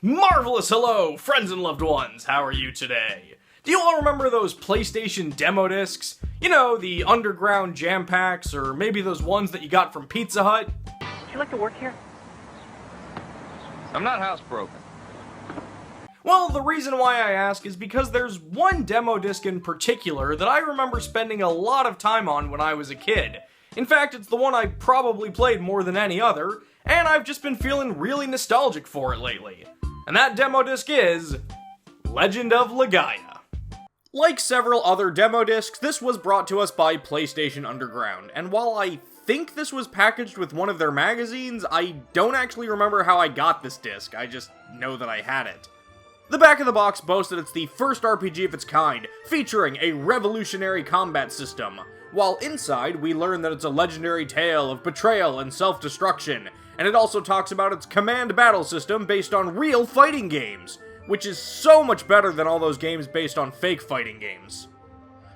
Marvelous hello, friends and loved ones, how are you today? Do you all remember those PlayStation demo discs? You know, the underground jam packs, or maybe those ones that you got from Pizza Hut? Would you like to work here? I'm not housebroken. Well, the reason why I ask is because there's one demo disc in particular that I remember spending a lot of time on when I was a kid. In fact, it's the one I probably played more than any other, and I've just been feeling really nostalgic for it lately. And that demo disc is Legend of Legaia. Like several other demo discs, this was brought to us by PlayStation Underground, and while I think this was packaged with one of their magazines, I don't actually remember how I got this disc, I just know that I had it. The back of the box boasts that it's the first RPG of its kind, featuring a revolutionary combat system, while inside we learn that it's a legendary tale of betrayal and self-destruction, and it also talks about its command battle system based on real fighting games, which is so much better than all those games based on fake fighting games.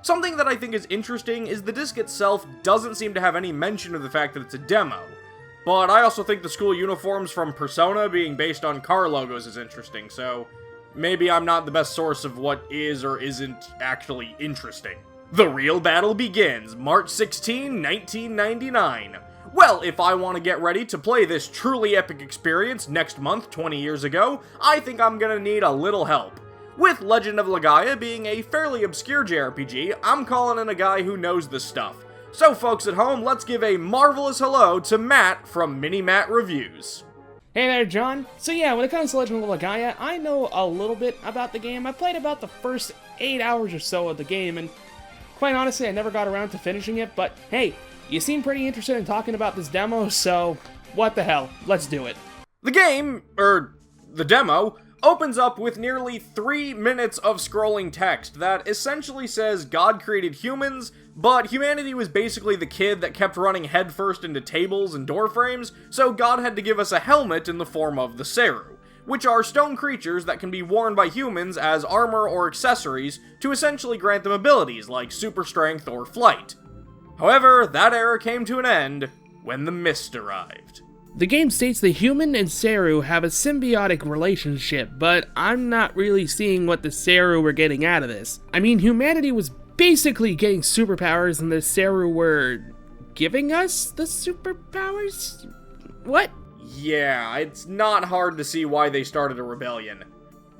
Something that I think is interesting is the disc itself doesn't seem to have any mention of the fact that it's a demo, but I also think the school uniforms from Persona being based on car logos is interesting, so maybe I'm not the best source of what is or isn't actually interesting. The real battle begins, March 16, 1999. Well, if I want to get ready to play this truly epic experience next month, 20 years ago, I think I'm gonna need a little help. With Legend of Legaia being a fairly obscure JRPG, I'm calling in a guy who knows this stuff. So folks at home, let's give a marvelous hello to Matt from MinimattReviews. Hey there, John. So yeah, when it comes to Legend of Legaia, I know a little bit about the game. I played about the first 8 hours or so of the game, and quite honestly, I never got around to finishing it, but hey, you seem pretty interested in talking about this demo, so what the hell, let's do it. The game, the demo, opens up with nearly 3 minutes of scrolling text that essentially says God created humans, but humanity was basically the kid that kept running headfirst into tables and door frames, so God had to give us a helmet in the form of the Seru, which are stone creatures that can be worn by humans as armor or accessories to essentially grant them abilities like super strength or flight. However, that era came to an end when the mist arrived. The game states the human and Seru have a symbiotic relationship, but I'm not really seeing what the Seru were getting out of this. I mean, humanity was basically getting superpowers and the Seru were giving us the superpowers? What? Yeah, it's not hard to see why they started a rebellion.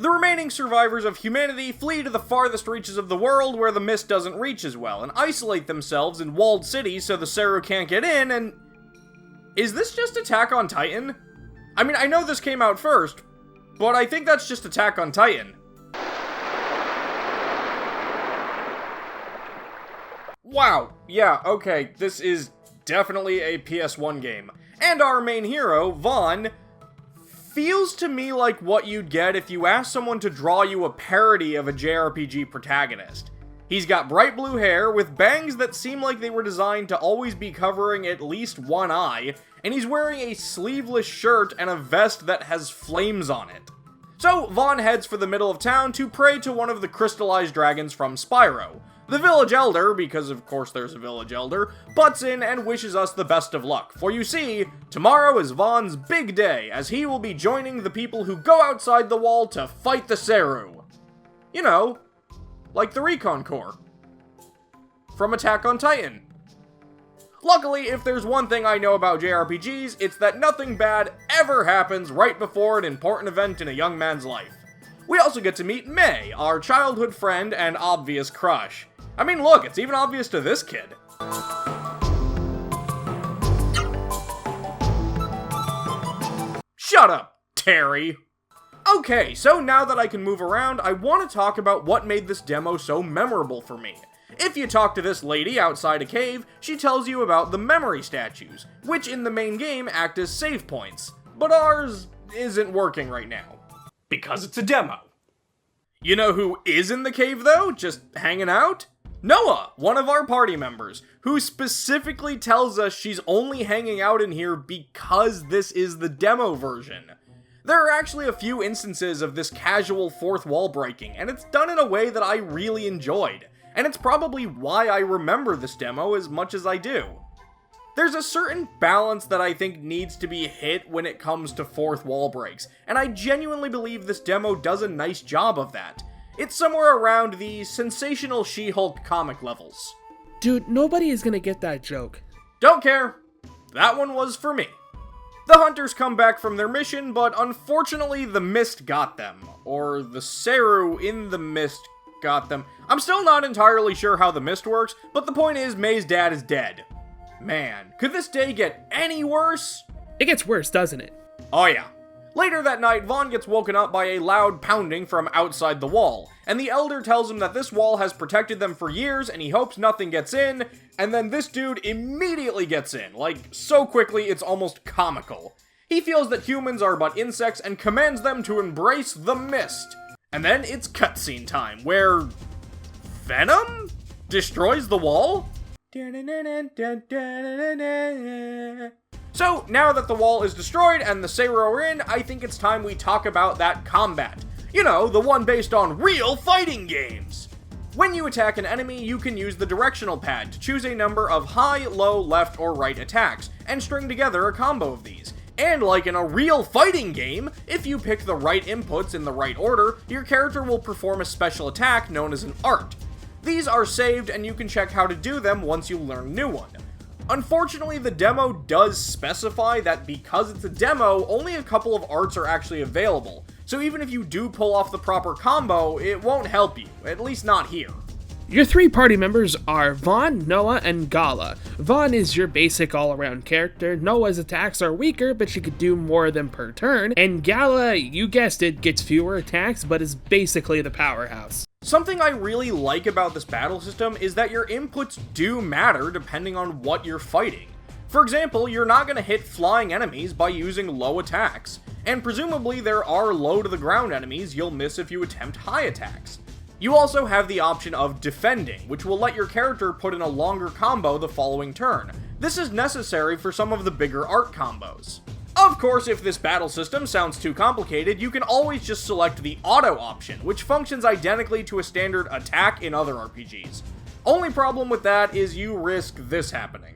The remaining survivors of humanity flee to the farthest reaches of the world where the mist doesn't reach as well, and isolate themselves in walled cities so the Seru can't get in, and... Is this just Attack on Titan? I mean, I know this came out first, but I think that's just Attack on Titan. Wow, yeah, okay, this is definitely a PS1 game. And our main hero, Vaughn, feels to me like what you'd get if you asked someone to draw you a parody of a JRPG protagonist. He's got bright blue hair with bangs that seem like they were designed to always be covering at least one eye, and he's wearing a sleeveless shirt and a vest that has flames on it. So Vaughn heads for the middle of town to pray to one of the crystallized dragons from Spyro. The village elder, because of course there's a village elder, butts in and wishes us the best of luck, for you see, tomorrow is Vaughn's big day, as he will be joining the people who go outside the wall to fight the Seru. You know, like the Recon Corps. From Attack on Titan. Luckily, if there's one thing I know about JRPGs, it's that nothing bad ever happens right before an important event in a young man's life. We also get to meet May, our childhood friend and obvious crush. I mean, look, it's even obvious to this kid. Shut up, Terry! Okay, so now that I can move around, I want to talk about what made this demo so memorable for me. If you talk to this lady outside a cave, she tells you about the memory statues, which in the main game act as save points, but ours isn't working right now. Because it's a demo. You know who is in the cave though, just hanging out? Noah, one of our party members, who specifically tells us she's only hanging out in here because this is the demo version. There are actually a few instances of this casual fourth wall breaking, and it's done in a way that I really enjoyed, and it's probably why I remember this demo as much as I do. There's a certain balance that I think needs to be hit when it comes to fourth wall breaks, and I genuinely believe this demo does a nice job of that. It's somewhere around the sensational She-Hulk comic levels. Dude, nobody is gonna get that joke. Don't care. That one was for me. The hunters come back from their mission, but unfortunately the mist got them. Or the Seru in the mist got them. I'm still not entirely sure how the mist works, but the point is May's dad is dead. Man, could this day get any worse? It gets worse, doesn't it? Oh yeah. Later that night, Vaughn gets woken up by a loud pounding from outside the wall, and the Elder tells him that this wall has protected them for years and he hopes nothing gets in, and then this dude immediately gets in, like so quickly it's almost comical. He feels that humans are but insects and commands them to embrace the mist. And then it's cutscene time, where Venom destroys the wall? So, now that the wall is destroyed and the Seru are in, I think it's time we talk about that combat. You know, the one based on real fighting games! When you attack an enemy, you can use the directional pad to choose a number of high, low, left, or right attacks, and string together a combo of these. And like in a real fighting game, if you pick the right inputs in the right order, your character will perform a special attack known as an art. These are saved and you can check how to do them once you learn a new one. Unfortunately, the demo does specify that because it's a demo, only a couple of arts are actually available, so even if you do pull off the proper combo, it won't help you, at least not here. Your three party members are Vaughn, Noah, and Gala. Vaughn is your basic all-around character. Noah's attacks are weaker, but she could do more of them per turn. And Gala, you guessed it, gets fewer attacks, but is basically the powerhouse. Something I really like about this battle system is that your inputs do matter depending on what you're fighting. For example, you're not going to hit flying enemies by using low attacks, and presumably there are low-to-the-ground enemies you'll miss if you attempt high attacks. You also have the option of defending, which will let your character put in a longer combo the following turn. This is necessary for some of the bigger art combos. Of course, if this battle system sounds too complicated, you can always just select the auto option, which functions identically to a standard attack in other RPGs. Only problem with that is you risk this happening.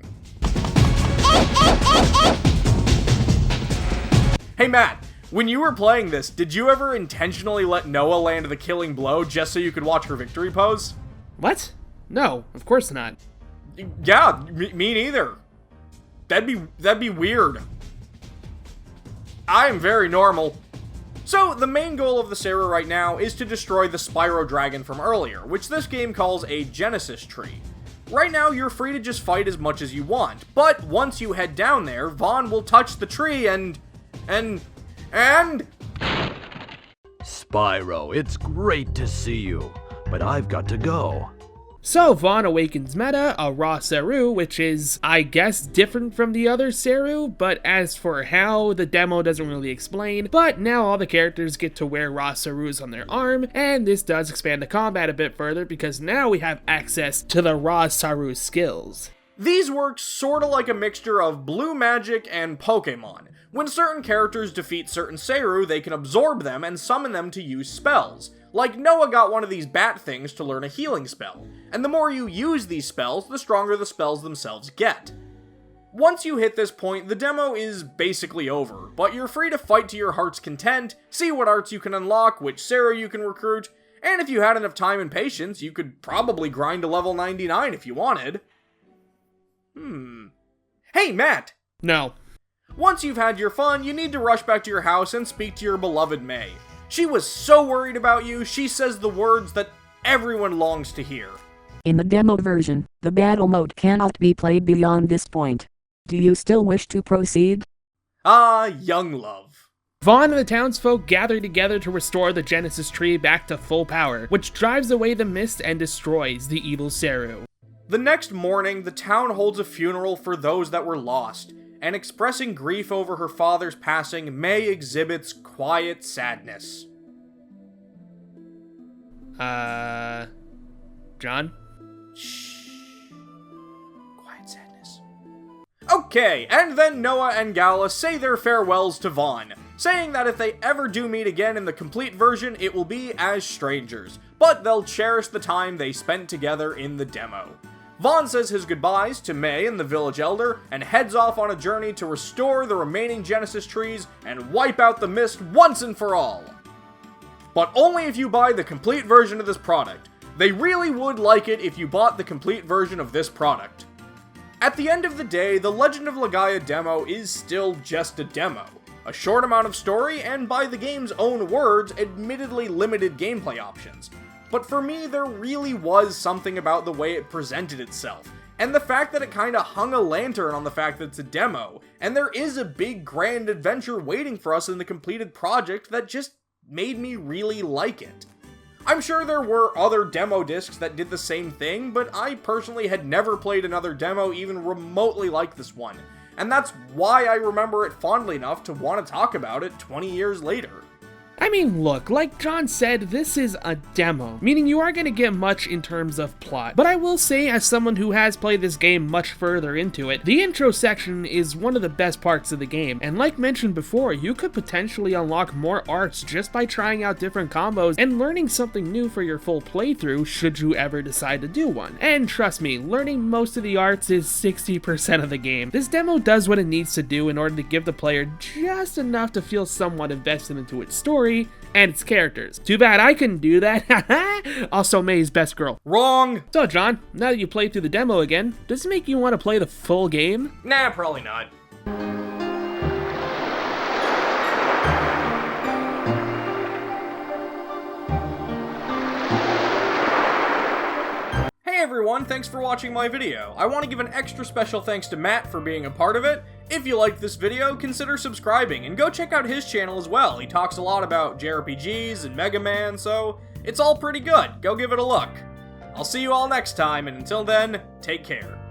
Hey Matt, when you were playing this, did you ever intentionally let Noah land the killing blow just so you could watch her victory pose? What? No, of course not. Yeah, me neither. That'd be weird. I am very normal. So, the main goal of the Seru right now is to destroy the Spyro Dragon from earlier, which this game calls a Genesis tree. Right now, you're free to just fight as much as you want, but once you head down there, Vaughn will touch the tree and... Spyro, it's great to see you, but I've got to go. So Vaughn awakens Meta, a raw Seru, which is, I guess, different from the other Seru, but as for how, the demo doesn't really explain, but now all the characters get to wear raw Serus on their arm, and this does expand the combat a bit further because now we have access to the raw Seru skills. These work sorta like a mixture of blue magic and Pokemon. When certain characters defeat certain Seru, they can absorb them and summon them to use spells. Like Noah got one of these bat things to learn a healing spell, and the more you use these spells, the stronger the spells themselves get. Once you hit this point, the demo is basically over, but you're free to fight to your heart's content, see what arts you can unlock, which Seru you can recruit, and if you had enough time and patience, you could probably grind to level 99 if you wanted. Hey, Matt! No. Once you've had your fun, you need to rush back to your house and speak to your beloved May. She was so worried about you, she says the words that everyone longs to hear. In the demo version, the battle mode cannot be played beyond this point. Do you still wish to proceed? Ah, young love. Vaughn and the townsfolk gather together to restore the Genesis tree back to full power, which drives away the mist and destroys the evil Seru. The next morning, the town holds a funeral for those that were lost, and expressing grief over her father's passing, May exhibits quiet sadness. John? Shh. Quiet sadness. Okay, and then Noah and Gala say their farewells to Vaughn, saying that if they ever do meet again in the complete version, it will be as strangers, but they'll cherish the time they spent together in the demo. Vaughn says his goodbyes to May and the village elder and heads off on a journey to restore the remaining Genesis trees and wipe out the mist once and for all. But only if you buy the complete version of this product. They really would like it if you bought the complete version of this product. At the end of the day, the Legend of Legaia demo is still just a demo. A short amount of story and, by the game's own words, admittedly limited gameplay options. But for me, there really was something about the way it presented itself, and the fact that it kinda hung a lantern on the fact that it's a demo, and there is a big grand adventure waiting for us in the completed project that just made me really like it. I'm sure there were other demo discs that did the same thing, but I personally had never played another demo even remotely like this one, and that's why I remember it fondly enough to want to talk about it 20 years later. I mean, look, like John said, this is a demo, meaning you aren't going to get much in terms of plot. But I will say, as someone who has played this game much further into it, the intro section is one of the best parts of the game, and like mentioned before, you could potentially unlock more arts just by trying out different combos and learning something new for your full playthrough should you ever decide to do one. And trust me, learning most of the arts is 60% of the game. This demo does what it needs to do in order to give the player just enough to feel somewhat invested into its story and its characters. Too bad I couldn't do that. Also, May's best girl. Wrong! So, John, now that you played through the demo again, does it make you want to play the full game? Nah, probably not. Hey everyone, thanks for watching my video. I want to give an extra special thanks to Matt for being a part of it. If you liked this video, consider subscribing, and go check out his channel as well. He talks a lot about JRPGs and Mega Man, so it's all pretty good. Go give it a look. I'll see you all next time, and until then, take care.